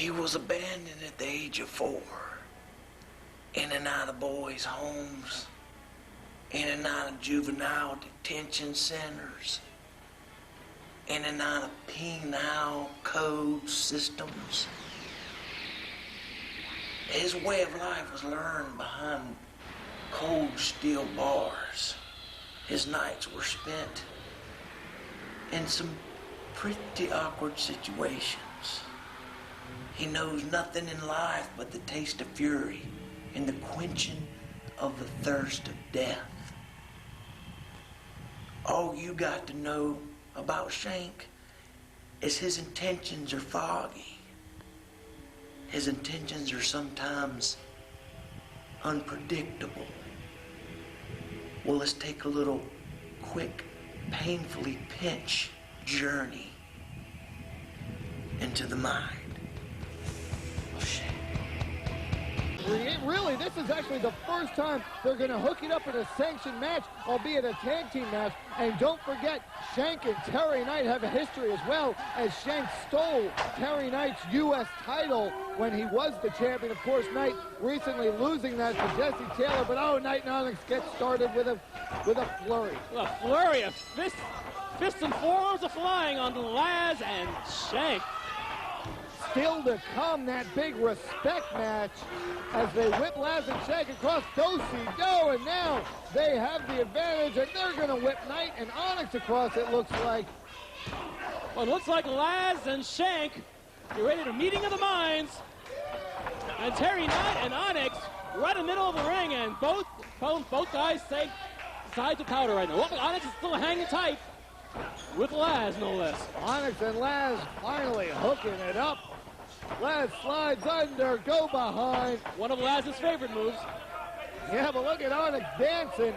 He was abandoned at the age of 4, in and out of boys' homes, in and out of juvenile detention centers, in and out of penal code systems. His way of life was learned behind cold steel bars. His nights were spent in some pretty awkward situations. He knows nothing in life but the taste of fury and the quenching of the thirst of death. All you got to know about Shank is his intentions are foggy. His intentions are sometimes unpredictable. Well, let's take a little quick, painfully pinch journey into the mind of Shank. Really, this is actually the first time they're going to hook it up in a sanctioned match, albeit a tag team match. And don't forget, Shank and Terry Knight have a history as well, as Shank stole Terry Knight's U.S. title when he was the champion. Of course, Knight recently losing that to Jesse Taylor, but oh, Knight and Onyx get started with a flurry. A flurry of fists and forearms are flying on Lazz and Shank. Still to come, that big respect match as they whip Lazz and Shank across do-si-do, and now they have the advantage, and they're going to whip Knight and Onyx across, it looks like. Well, it looks like Lazz and Shank get ready to meeting of the minds, and Terry Knight and Onyx right in the middle of the ring, and both guys decide to powder right now. Well, Onyx is still hanging tight with Lazz, no less. Onyx and Lazz finally hooking it up. Lazz slides under, go behind. One of Lazz's favorite moves. Yeah, but look at Onyx dancing.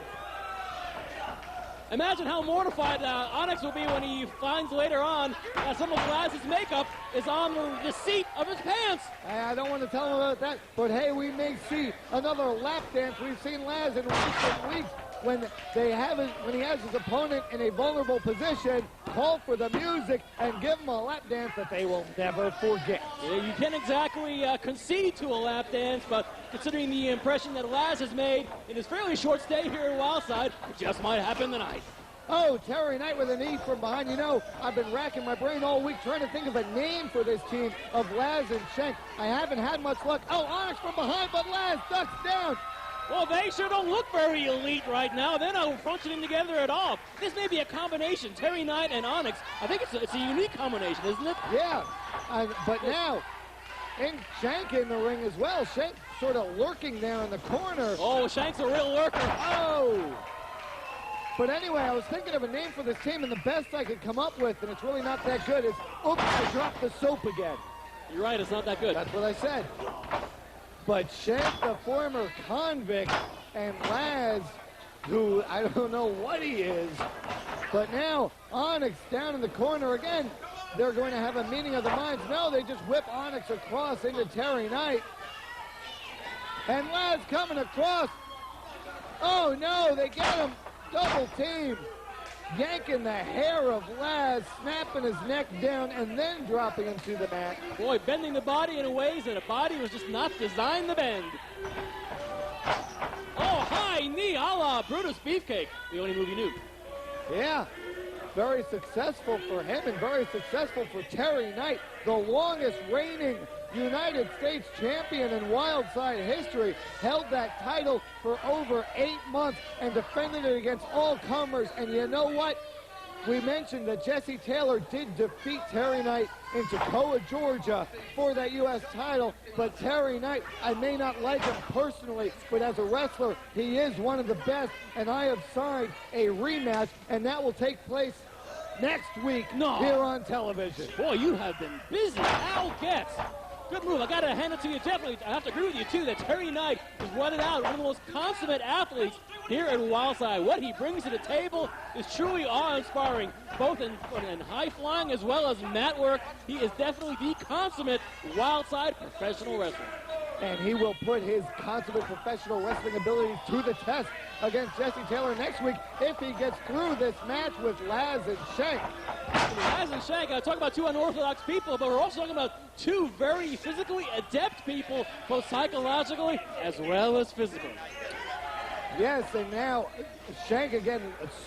Imagine how mortified Onyx will be when he finds later on that some of Lazz's makeup is on the seat of his pants. I don't want to tell him about that, but hey, we may see another lap dance. We've seen Lazz in recent weeks when he has his opponent in a vulnerable position, call for the music and give him a lap dance that they will never forget. Yeah, you can't exactly concede to a lap dance, but considering the impression that Lazz has made in his fairly short stay here at Wildside, it just might happen tonight. Oh, Terry Knight with a knee from behind. You know, I've been racking my brain all week trying to think of a name for this team of Lazz and Shank. I haven't had much luck. Oh, Onyx from behind, but Lazz ducks down. Well, they sure don't look very elite right now. They're not functioning together at all. This may be a combination, Terry Knight and Onyx. I think it's a unique combination, isn't it? Yeah, but now, Shank in the ring as well. Shank sort of lurking there in the corner. Oh, Shank's a real lurker. Oh! But anyway, I was thinking of a name for this team, and the best I could come up with, and it's really not that good, is, oops, I dropped the soap again. You're right, it's not that good. That's what I said. But Shank, the former convict, and Lazz, who I don't know what he is, but now Onyx down in the corner again. They're going to have a meeting of the minds. No, they just whip Onyx across into Terry Knight. And Lazz coming across. Oh no, they get him. Double team. Yanking the hair of Lazz, snapping his neck down, and then dropping him to the mat. Boy, bending the body in ways that a body was just not designed to bend. Oh, high knee a la Brutus Beefcake, the only move he knew. Yeah, very successful for him and very successful for Terry Knight, the longest reigning United States champion in Wildside history, held that title for over 8 months and defended it against all comers. And you know what? We mentioned that Jesse Taylor did defeat Terry Knight in Toccoa, Georgia for that U.S. title, but Terry Knight, I may not like him personally, but as a wrestler, he is one of the best, and I have signed a rematch, and that will take place next week here on television. Boy, you have been busy. Al Getz. Good move. I got to hand it to you. Definitely, I have to agree with you, too, that Terry Knight is running out, one of the most consummate athletes here at Wildside. What he brings to the table is truly awe-inspiring, both in high-flying as well as mat work. He is definitely the consummate Wildside professional wrestler. And he will put his consummate professional wrestling ability to the test against Jesse Taylor next week if he gets through this match with Lazz and Shank. Lazz and Shank, talk about two unorthodox people, but we're also talking about two very physically adept people, both psychologically as well as physically. Yes, and now Shank again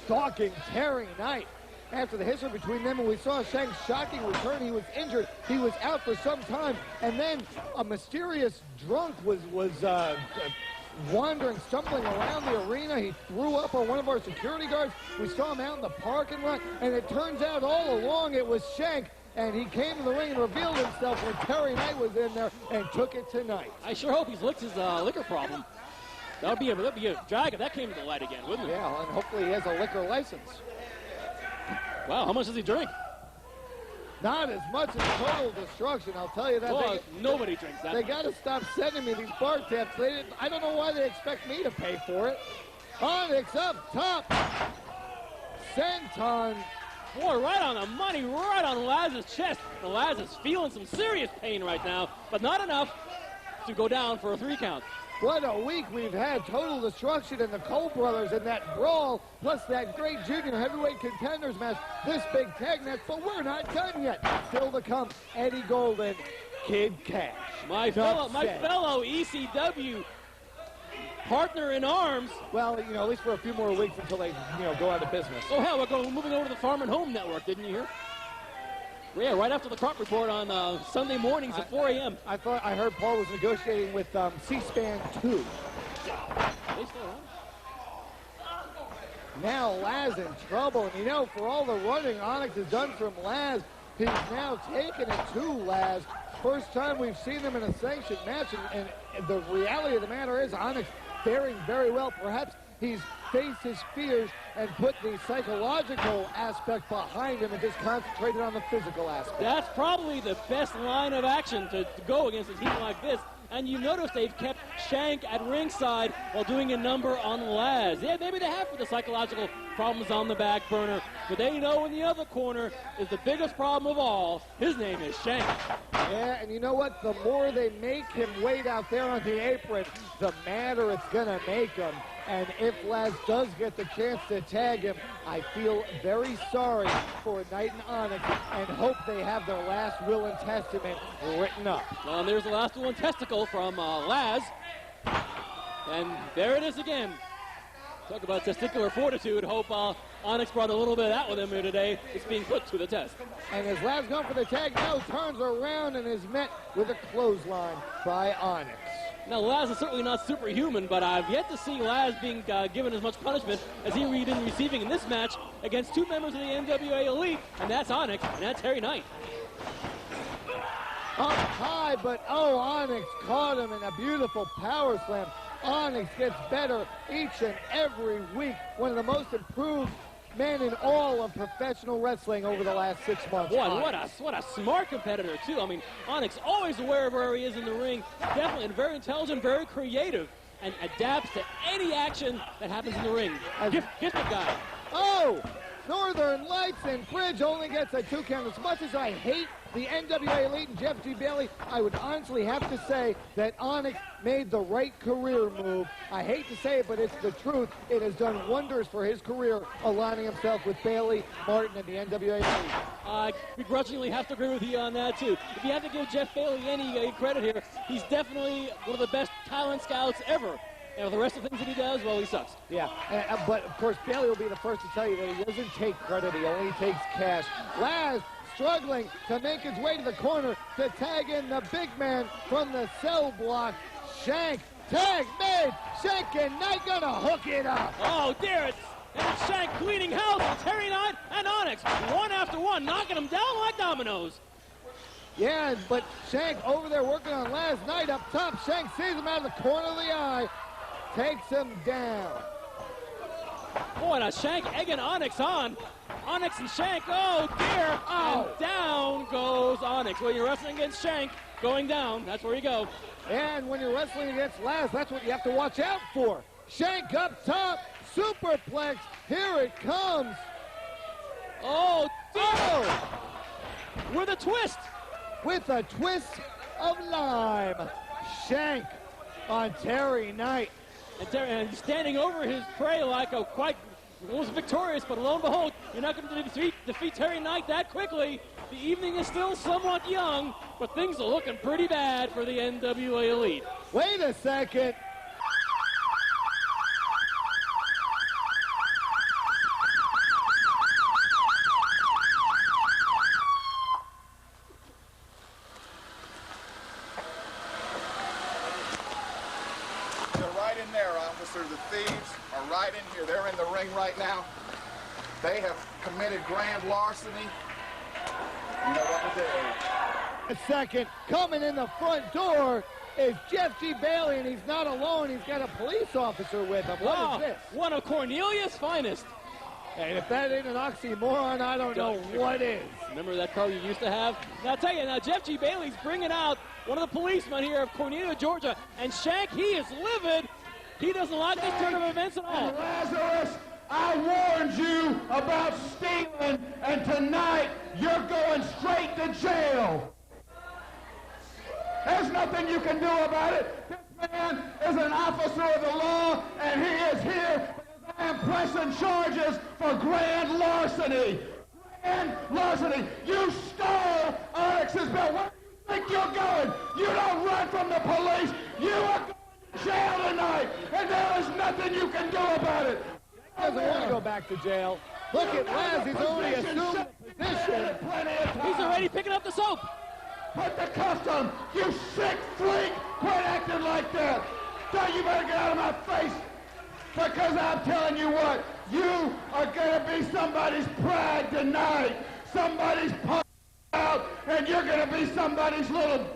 stalking Terry Knight. After the history between them, and we saw Shank's shocking return. He was injured. He was out for some time, and then a mysterious drunk was wandering, stumbling around the arena. He threw up on one of our security guards. We saw him out in the parking lot, and it turns out all along it was Shank, and he came to the ring and revealed himself when Terry Knight was in there and took it to Knight. I sure hope he's licked his liquor problem. That'd be a drag if that came to the light again, wouldn't it? Yeah, and hopefully he has a liquor license. Wow, how much does he drink? Not as much as Total Destruction, I'll tell you that. Well, nobody drinks that. They got to stop sending me these bar tabs. I don't know why they expect me to pay for it. Onyx up top. Senton. Boy, right on the money, right on Lazz's chest. And Lazz is feeling some serious pain right now, but not enough to go down for a 3 count. What a week we've had. Total Destruction and the Cole brothers in that brawl, plus that great junior heavyweight contenders match, this big tag match, but we're not done yet. Still to come, Eddie Golden, Kid Cash. My fellow ECW partner in arms. Well, at least for a few more weeks until they, go out of business. Oh, hell, we're moving over to the Farm and Home Network, didn't you hear? Yeah, right after the crop report on Sunday mornings at 4 a.m. I heard Paul was negotiating with C-SPAN 2. They still on. Now Lazz in trouble. And for all the running Onyx has done from Lazz, he's now taken it to Lazz. First time we've seen them in a sanctioned match. And the reality of the matter is Onyx faring very well. Perhaps he's faced his fears and put the psychological aspect behind him and just concentrated on the physical aspect. That's probably the best line of action to go against a team like this. And you notice they've kept Shank at ringside while doing a number on Lazz. Yeah, maybe they have put the psychological problems on the back burner, but they know in the other corner is the biggest problem of all. His name is Shank. Yeah, and you know what? The more they make him wait out there on the apron, the madder it's going to make him. And if Lazz does get the chance to tag him, I feel very sorry for Knight and Onyx and hope they have their last will and testament written up. Well, and there's the last will and testicle from Lazz. And there it is again. Talk about testicular fortitude. Hope Onyx brought a little bit of that with him here today. It's being put to the test. And as Lazz going for the tag, now turns around and is met with a clothesline by Onyx. Now, Lazz is certainly not superhuman, but I've yet to see Lazz being given as much punishment as he's been receiving in this match against two members of the NWA Elite, and that's Onyx, and that's Terry Knight. Up high, but Onyx caught him in a beautiful power slam. Onyx gets better each and every week. One of the most improved men in all of professional wrestling over the last 6 months. Boy, what a smart competitor, too. I mean, Onyx always aware of where he is in the ring. Definitely and very intelligent, very creative, and adapts to any action that happens in the ring. Gifted guy. Oh! Northern Lights and Bridge only gets a 2 count. As much as I hate the NWA Elite and Jeff G. Bailey, I would honestly have to say that Onyx made the right career move. I hate to say it, but it's the truth. It has done wonders for his career, aligning himself with Bailey, Martin, and the NWA Elite. I begrudgingly have to agree with you on that, too. If you have to give Jeff Bailey any credit here, he's definitely one of the best talent scouts ever. And with the rest of the things that he does, well, he sucks. Yeah, but of course, Bailey will be the first to tell you that he doesn't take credit, he only takes cash. Lazz struggling to make his way to the corner to tag in the big man from the cell block, Shank. Tag made. Shank and Knight gonna hook it up. Oh, dear, it's Shank cleaning house with Terry Knight and Onyx, one after one, knocking them down like dominoes. Yeah, but Shank over there working on Lazz. Knight up top. Shank sees him out of the corner of the eye. Takes him down. Boy, now Shank egging Onyx on. Onyx and Shank, oh dear. Oh. And down goes Onyx. When you're wrestling against Shank, going down, that's where you go. And when you're wrestling against Lazz, that's what you have to watch out for. Shank up top, superplex, here it comes. Oh, dear. Oh. With a twist. With a twist of lime. Shank on Terry Knight. and he's standing over his prey like a quite almost victorious, but lo and behold, you're not going to defeat Terry Knight that quickly. The evening is still somewhat young, but things are looking pretty bad for the NWA Elite. Wait a second. They're right in there, officer. The thieves are right in here. They're in the ring right now. They have committed grand larceny. You know what to do. A second, coming in the front door is Jeff G. Bailey, and he's not alone. He's got a police officer with him. What is this? One of Cornelius' finest. And if that ain't an oxymoron, I don't know what is. Remember that car you used to have? Now, I'll tell you, now Jeff G. Bailey's bringing out one of the policemen here of Cornelia, Georgia. And Shank, he is livid. He doesn't like this turn of events at all. Lazarus, I warned you about stealing, and tonight you're going straight to jail. There's nothing you can do about it. This man is an officer of the law, and he is here because I am pressing charges for grand larceny. Grand larceny. You stole Onyx's belt. Where do you think you're going? You don't run from the police. You are going to jail tonight, and there is nothing you can do about it. He doesn't want to go back to jail. Look at Lazz. He's already assumed the position. He's already picking up the soap. Put the cuffs on him. You sick freak. Quit acting like that. Now you better get out of my face. Because I'm telling you what, you are going to be somebody's pride tonight. Somebody's punk out, and you're going to be somebody's little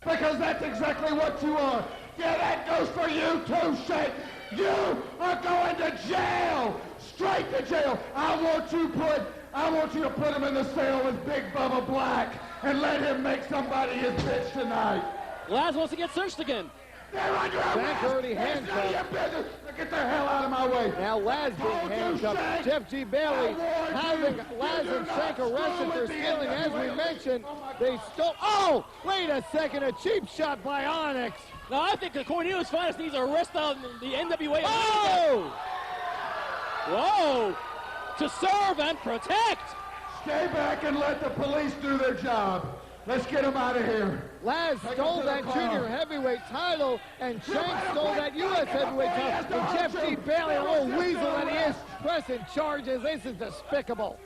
because that's exactly what you are. Yeah, that goes for you too, Shank. You are going to jail. Straight to jail. I want you to put him in the cell with Big Bubba Black and let him make somebody his bitch tonight. Lazz wants to get searched again. They're under arrest. Shank already It's none of handcuffed. your business. Get the hell out of my way. Now Lazz being handcuffed. Jeff G. Bailey having Lazz and Shank arrested for stealing. As we mentioned, they stole. Oh, wait a second. A cheap shot by Onyx. Now, I think the Cornelius finest needs to arrest on the NWA. Oh! Whoa! To serve and protect. Stay back and let the police do their job. Let's get him out of here. Lazz stole that junior heavyweight title, and Shank stole that U.S. heavyweight title. And Jeff G. Bailey, a little weasel that he is, pressing charges. This is despicable.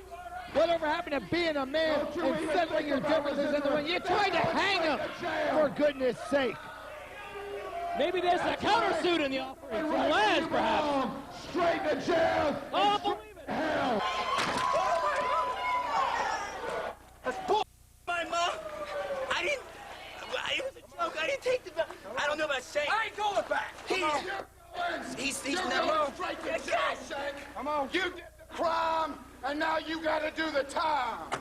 Whatever happened to being a man and settling your differences in the ring? You tried to hang him, for goodness sake. Maybe there's a countersuit in the offering from Lazz, perhaps. Straight to jail. Oh, believe it. Hell. That's bull, my mom. It was a joke. I didn't take the. I don't know about Shank. I ain't going back. He's never. Straight to jail, Shank. Come on. You did the crime, and now you got to do the time.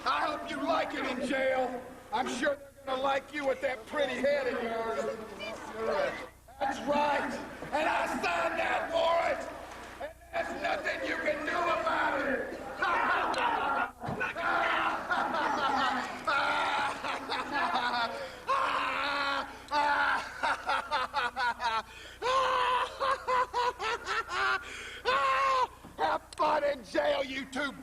I hope you like it in jail. I'm sure they're going to like you with that pretty head of yours. That's right. And I signed that for it. And there's nothing you can do about it. Have fun in jail, you two